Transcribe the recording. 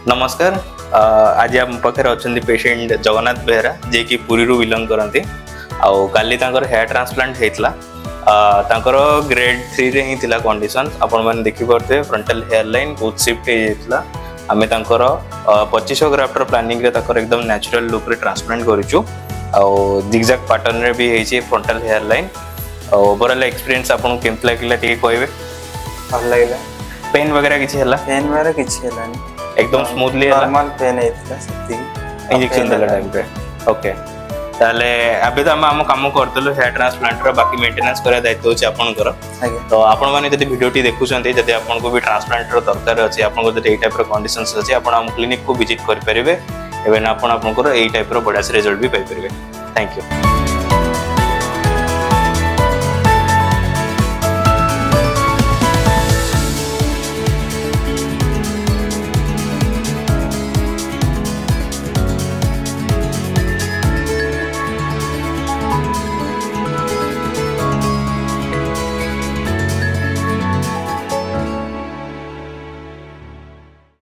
नमस्कार। आज आम पाखे अच्छा पेशेंट जगन्नाथ बेहरा जे कि पुरी बिलंग करती काली हेयर ट्रांसप्लांट होता ग्रेड 3 रे ही थिला कंडीशन आपण मैंने देखि पारते फ्रंटल हेयर लाइन बहुत शिफ्ट हो आम 2500 ग्राफ्टर प्लानिंग रे एकदम नेचुरल लुक रे ट्रांसप्लांट करूँ जिगजैग पैटर्न रे भी है frontal hair line overall experience आपन केमत लागला टिके कहबे भल लागला पेन वगैरह किछि हला पेन वगैरह किछि हलानी एकदम स्मूथली नॉर्मल पेन हेतला सती इंजेक्शन देला टाइम पे ओके ताले अबे तो हम काम करतलो हेयर ट्रांसप्लांट रो बाकी मेंटेनेंस करे दायित्व होछि आपनकर तो आपण माने जदि वीडियो टी देखुछन्ते जदि आपन को भी ट्रांसप्लांट रो दरकार अछि आपन को जदि एई टाइप रो कंडीशंस अछि आपण हम क्लिनिक को विजिट करि परिबे एबेन आपण आपनकर एई टाइप रो बडा से रिजल्ट भी पाइ परिबे थैंक यू।